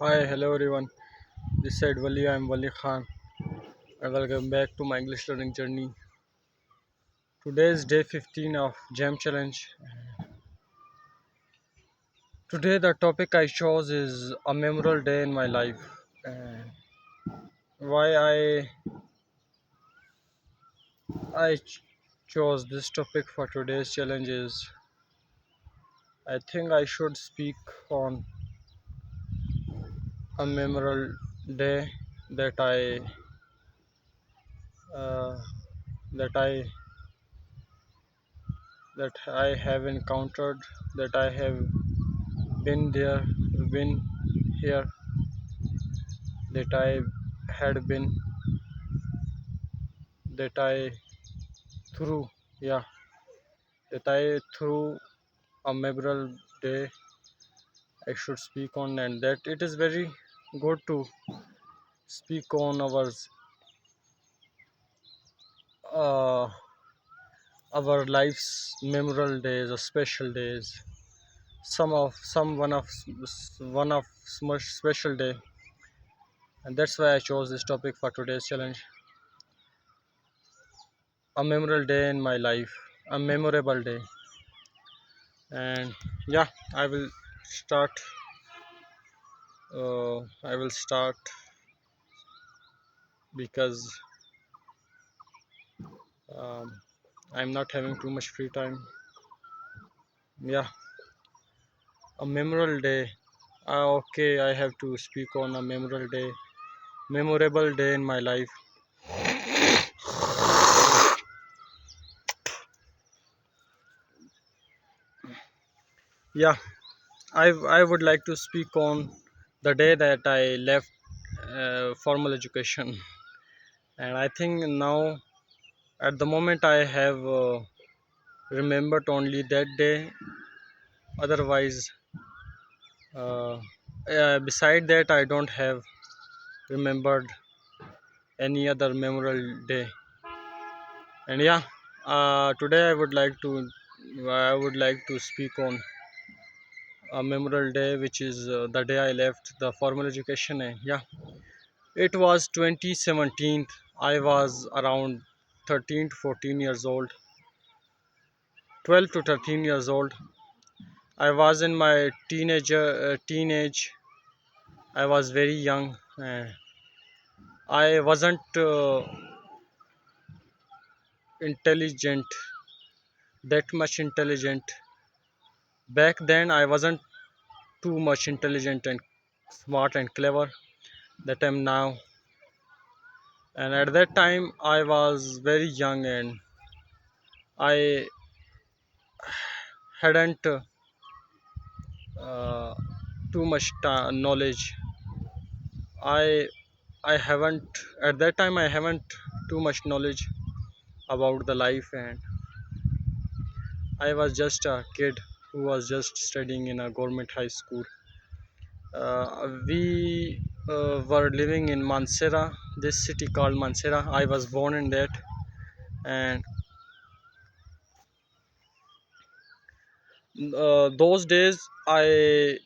Hi, hello everyone. This side Wali, I am Wali Khan, and welcome back to my English learning journey. Today is day 15 of Jam Challenge. Today, the topic I chose is a memorable day in my life. And why I chose this topic for today's challenge is I think I should speak on a memorable day that uh, that I that I have encountered, that I have been there, been here, that I had been, that I through, yeah, that I through a memorable day I should speak on, and that it is very good to speak on uh, our life's memorable days or special days. Some one of much special day, and that's why I chose this topic for today's challenge. A memorable day in my life, a memorable day, and yeah, I will start. I will start because um, I'm not having too much free time. Yeah, a memorable day. Okay, I have to speak on a memorable day in my life. Yeah, I would like to speak on the day that I left formal education, and I think now at the moment I have remembered only that day. Otherwise, uh, beside that, I don't have remembered any other memorable day. And yeah, today I would like to speak on a memorable day, which is the day I left the formal education. And yeah, it was 2017. I was around 13 to 14 years old, 12 to 13 years old. I was in my teenage. I was very young. I wasn't intelligent, that much intelligent. Back then, I wasn't too much intelligent and smart and clever that I'm now. And at that time, I was very young and I hadn't uh, too much knowledge. I I haven't at that time I haven't too much knowledge about the life, and I was just a kid who was just studying in a government high school. We were living in Mansera, this city called Mansera. I was born in that, and those days I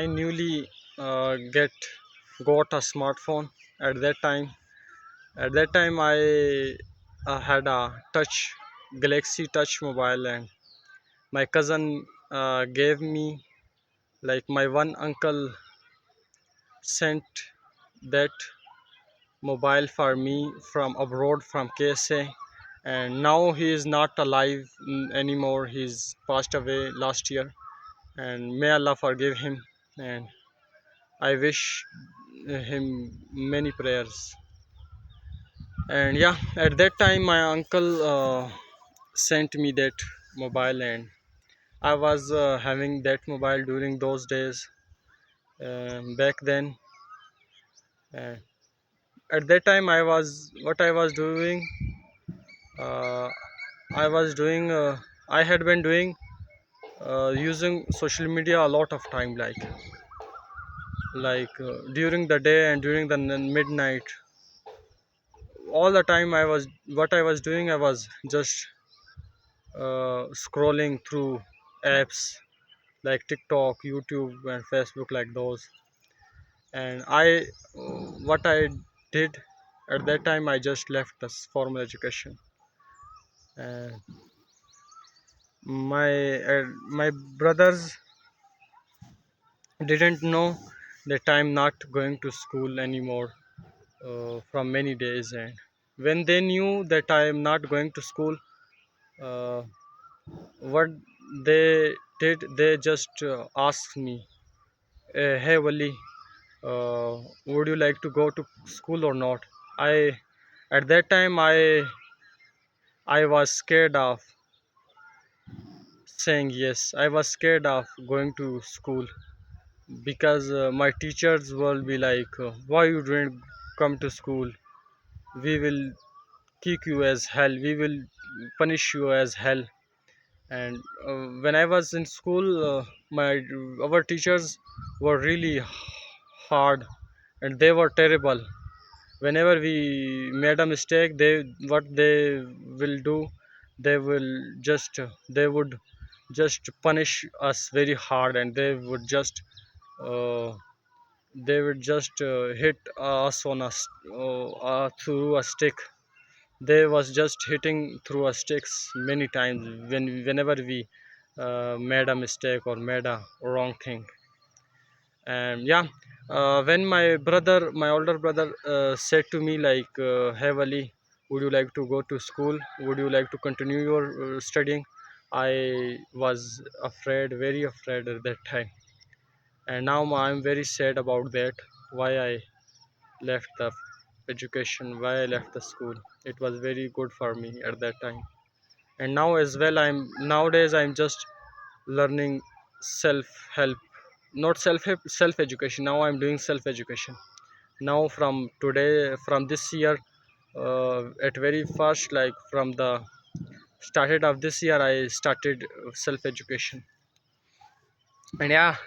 newly get got a smartphone. At that time, I had a touch Galaxy Touch mobile, and my cousin gave me, like, my one uncle sent that mobile for me from abroad, from KSA, and now he is not alive anymore. He's passed away last year, and may Allah forgive him, and I wish him many prayers. And yeah, at that time my uncle sent me that mobile, and I was having that mobile during those days. Back then, uh, at that time, I was doing. Uh, I was doing. I had been doing using social media a lot of time, during the day and during the midnight. All the time, I was doing. I was just scrolling through apps like TikTok, YouTube, and Facebook, like those. And what I did at that time, I just left this formal education. And my brothers didn't know that I'm not going to school anymore from many days. And when they knew that I am not going to school, uh, what they did, they just asked me, "Hey, Wali, would you like to go to school or not?" I At that time, I was scared of saying yes. I was scared of going to school because my teachers will be like, "Why you didn't come to school? We will kick you as hell. We will punish you as hell." And when I was in school, my our teachers were really hard, and they were terrible. Whenever we made a mistake, what they will do, they will just they would just punish us very hard, and uh, they would just hit us on through a stick. They was just hitting through a sticks many times whenever we made a mistake or made a wrong thing. And yeah, when my older brother said to me like, "Hey Wali, would you like to go to school? Would you like to continue your studying?" I was afraid, very afraid at that time. And now I'm very sad about that, why I left the education, why I left the school. It was very good for me at that time. And now as well, I'm just learning self help, not self help, self education. Now I'm doing self education. Now from this year, at very first, like from the started of this year, I started self education. And yeah,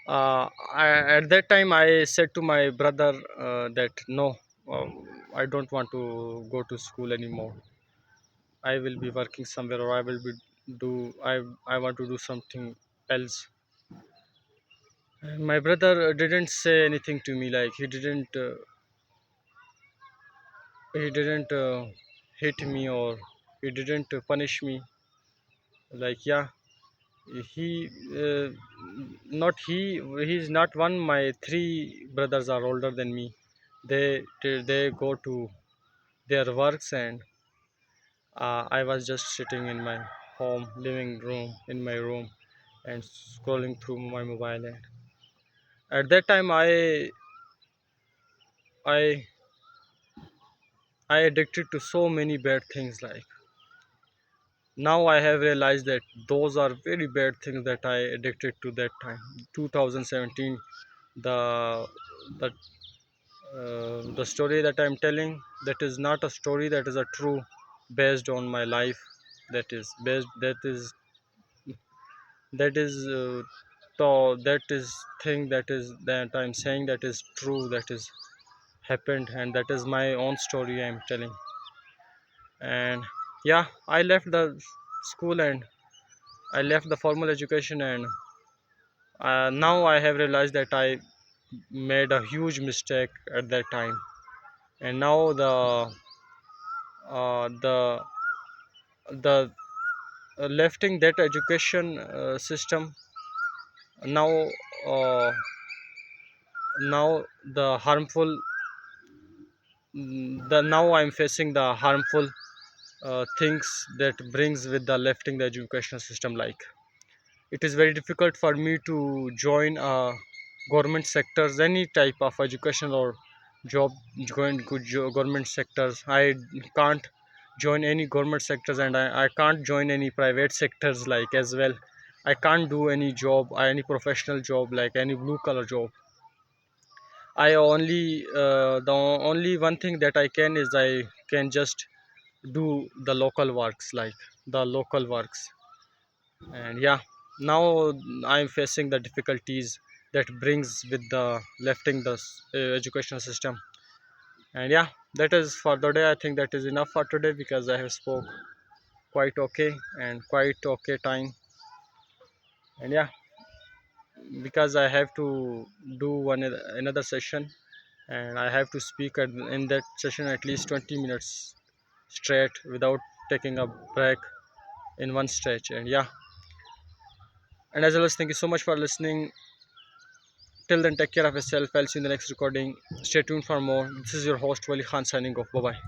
at that time I said to my brother that no, uh, I don't want to go to school anymore. I will be working somewhere, or I will be do I want to do something else. And my brother didn't say anything to me, like he didn't hit me, or he didn't punish me. Like yeah, he not he's not one. My three brothers are older than me. They go to their works, and I was just sitting in my home living room, in my room, and scrolling through my mobile. And at that time, I I addicted to so many bad things. Like now, I have realized that those are very bad things that I addicted to that time. 2017, the the the story that I'm telling, that is not a story, that is a true, based on my life. That is based. That is thing that I'm saying, that is true, that is happened, and that is my own story I'm telling. And yeah, I left the school, and I left the formal education. And now I have realized that I made a huge mistake at that time. And now the lifting that education system, now uh, now the harmful the now I'm facing the harmful things that brings with the lifting the educational system. Like it is very difficult for me to join government sectors, any type of education or job. Join government sectors, I can't join any government sectors, and I can't join any private sectors like as well. I can't do any job, any professional job, like any blue collar job. I only The only one thing that I can is I can just do the local works, like the local works. And yeah, now I'm facing the difficulties that brings with the lifting the educational system. And yeah, that is for the day. I think that is enough for today, because I have spoke quite okay and quite okay time. And yeah, because I have to do another session, and I have to speak in that session at least 20 minutes straight without taking a break in one stretch. And yeah, and as always, thank you so much for listening. Till then, take care of yourself. I'll see you in the next recording. Stay tuned for more. This is your host Wali Khan signing off. Bye bye.